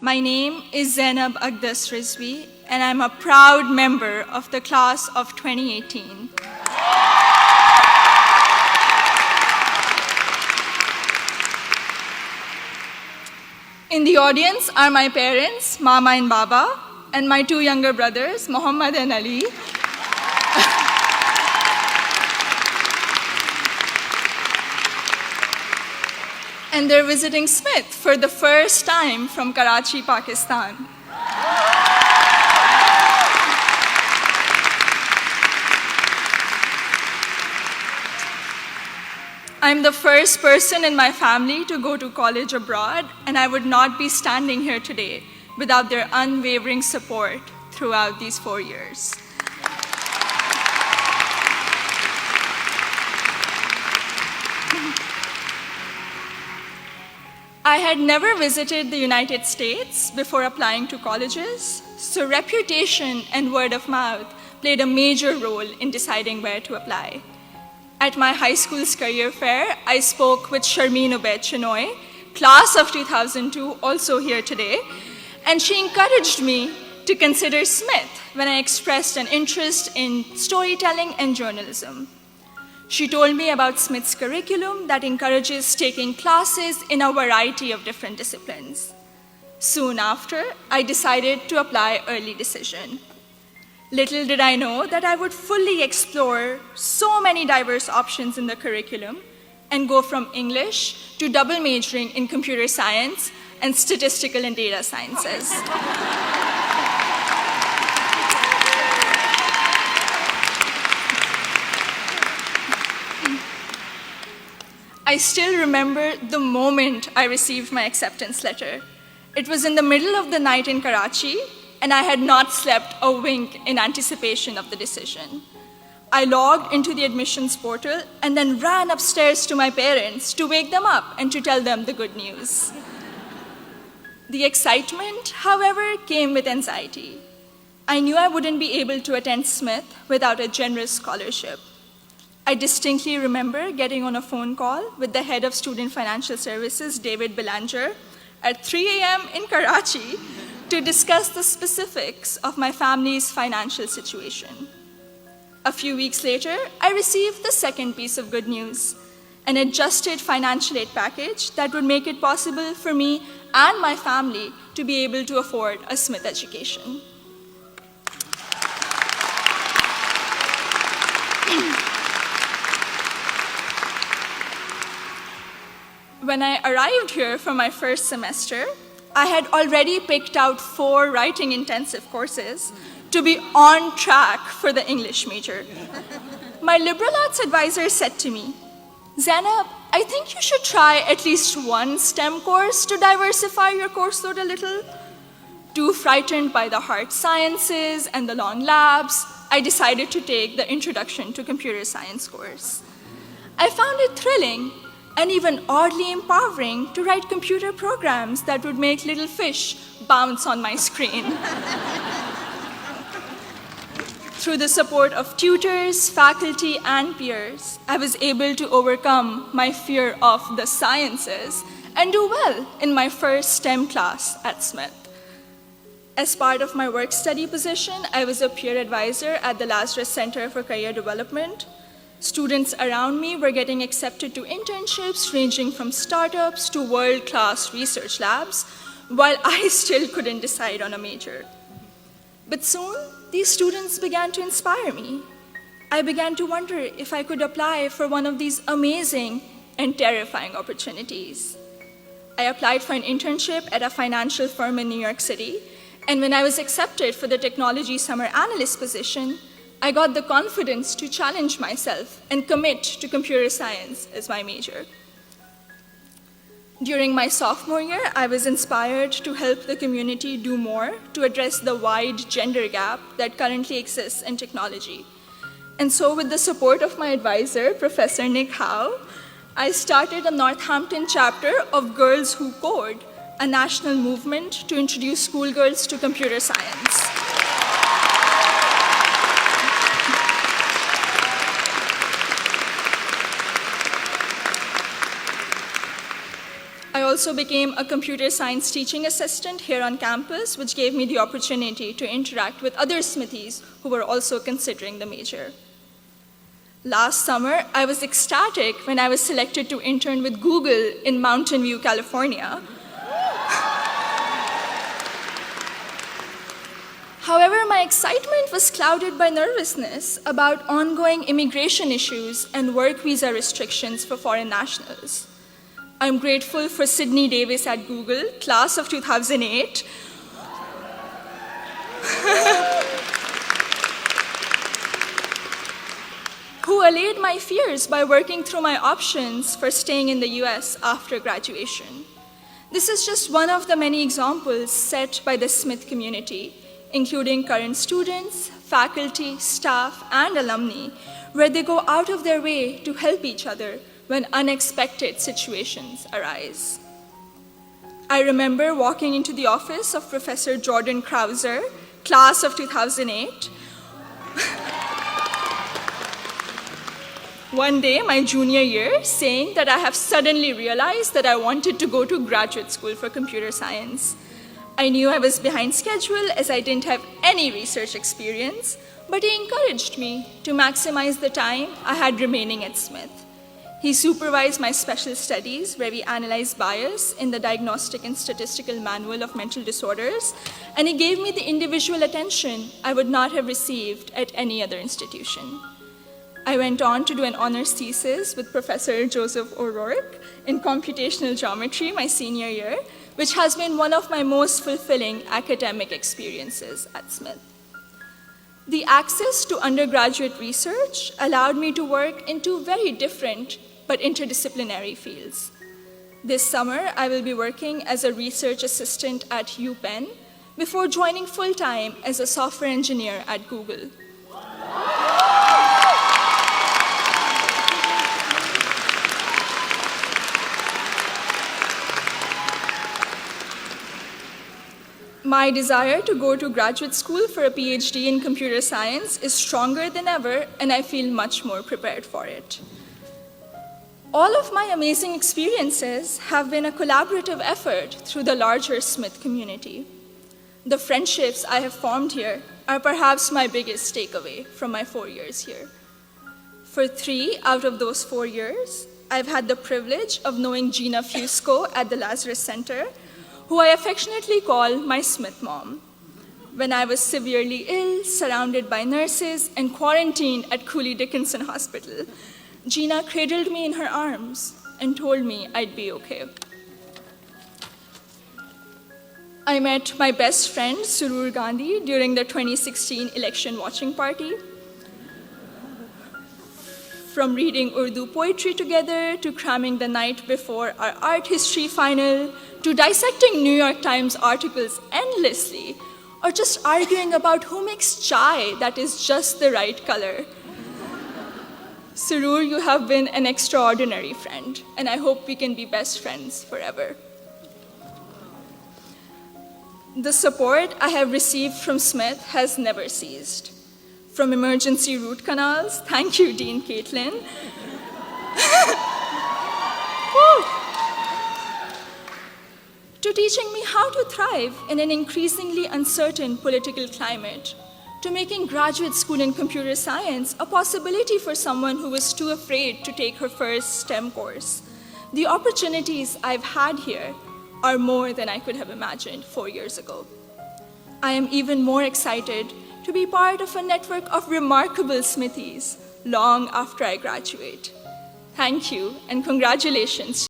My name is Zainab Agdas Rizvi, and I'm a proud member of the class of 2018. In the audience are my parents, Mama and Baba, and my two younger brothers, Muhammad and Ali. And they're visiting Smith for the first time from Karachi, Pakistan. I'm the first person in my family to go to college abroad, and I would not be standing here today without their unwavering support throughout these 4 years. I had never visited the United States before applying to colleges, so reputation and word of mouth played a major role in deciding where to apply. At my high school's career fair, I spoke with Sharmeen Ubaid Chinoy, class of 2002, also here today, and she encouraged me to consider Smith when I expressed an interest in storytelling and journalism. She told me about Smith's curriculum that encourages taking classes in a variety of different disciplines. Soon after, I decided to apply early decision. Little did I know that I would fully explore so many diverse options in the curriculum and go from English to double majoring in computer science and statistical and data sciences. I still remember the moment I received my acceptance letter. It was in the middle of the night in Karachi, and I had not slept a wink in anticipation of the decision. I logged into the admissions portal and then ran upstairs to my parents to wake them up and to tell them the good news. The excitement, however, came with anxiety. I knew I wouldn't be able to attend Smith without a generous scholarship. I distinctly remember getting on a phone call with the head of Student Financial Services, David Belanger, at 3 a.m. in Karachi to discuss the specifics of my family's financial situation. A few weeks later, I received the second piece of good news, an adjusted financial aid package that would make it possible for me and my family to be able to afford a Smith education. When I arrived here for my first semester, I had already picked out 4 writing intensive courses to be on track for the English major. My liberal arts advisor said to me, "Zainab, I think you should try at least one STEM course to diversify your course load a little." Too frightened by the hard sciences and the long labs, I decided to take the Introduction to Computer Science course. I found it thrilling and even oddly empowering to write computer programs that would make little fish bounce on my screen. Through the support of tutors, faculty, and peers, I was able to overcome my fear of the sciences and do well in my first STEM class at Smith. As part of my work-study position, I was a peer advisor at the Lazarus Center for Career Development. Students around me were getting accepted to internships ranging from startups to world-class research labs, while I still couldn't decide on a major. But soon, these students began to inspire me. I began to wonder if I could apply for one of these amazing and terrifying opportunities. I applied for an internship at a financial firm in New York City, and when I was accepted for the technology summer analyst position, I got the confidence to challenge myself and commit to computer science as my major. During my sophomore year, I was inspired to help the community do more to address the wide gender gap that currently exists in technology. And so with the support of my advisor, Professor Nick Howe, I started a Northampton chapter of Girls Who Code, a national movement to introduce schoolgirls to computer science. I also became a computer science teaching assistant here on campus, which gave me the opportunity to interact with other Smithies who were also considering the major. Last summer, I was ecstatic when I was selected to intern with Google in Mountain View, California. However, my excitement was clouded by nervousness about ongoing immigration issues and work visa restrictions for foreign nationals. I'm grateful for Sydney Davis at Google, class of 2008, who allayed my fears by working through my options for staying in the US after graduation. This is just one of the many examples set by the Smith community, including current students, faculty, staff, and alumni, where they go out of their way to help each other when unexpected situations arise. I remember walking into the office of Professor Jordan Krauser, class of 2008, one day, my junior year, saying that I have suddenly realized that I wanted to go to graduate school for computer science. I knew I was behind schedule as I didn't have any research experience, but he encouraged me to maximize the time I had remaining at Smith. He supervised my special studies, where we analyzed bias in the Diagnostic and Statistical Manual of Mental Disorders, and he gave me the individual attention I would not have received at any other institution. I went on to do an honors thesis with Professor Joseph O'Rourke in computational geometry my senior year, which has been one of my most fulfilling academic experiences at Smith. The access to undergraduate research allowed me to work in two very different but interdisciplinary fields. This summer, I will be working as a research assistant at UPenn before joining full-time as a software engineer at Google. My desire to go to graduate school for a PhD in computer science is stronger than ever, and I feel much more prepared for it. All of my amazing experiences have been a collaborative effort through the larger Smith community. The friendships I have formed here are perhaps my biggest takeaway from my 4 years here. For 3 out of those 4 years, I've had the privilege of knowing Gina Fusco at the Lazarus Center, who I affectionately call my Smith mom. When I was severely ill, surrounded by nurses, and quarantined at Cooley Dickinson Hospital, Gina cradled me in her arms and told me I'd be okay. I met my best friend, Surur Gandhi, during the 2016 election watching party. From reading Urdu poetry together, to cramming the night before our art history final, to dissecting New York Times articles endlessly, or just arguing about who makes chai that is just the right color. Surur, you have been an extraordinary friend, and I hope we can be best friends forever. The support I have received from Smith has never ceased. From emergency root canals, thank you, Dean Caitlin, to teaching me how to thrive in an increasingly uncertain political climate, to making graduate school in computer science a possibility for someone who was too afraid to take her first STEM course. The opportunities I've had here are more than I could have imagined 4 years ago. I am even more excited to be part of a network of remarkable Smithies long after I graduate. Thank you, and congratulations.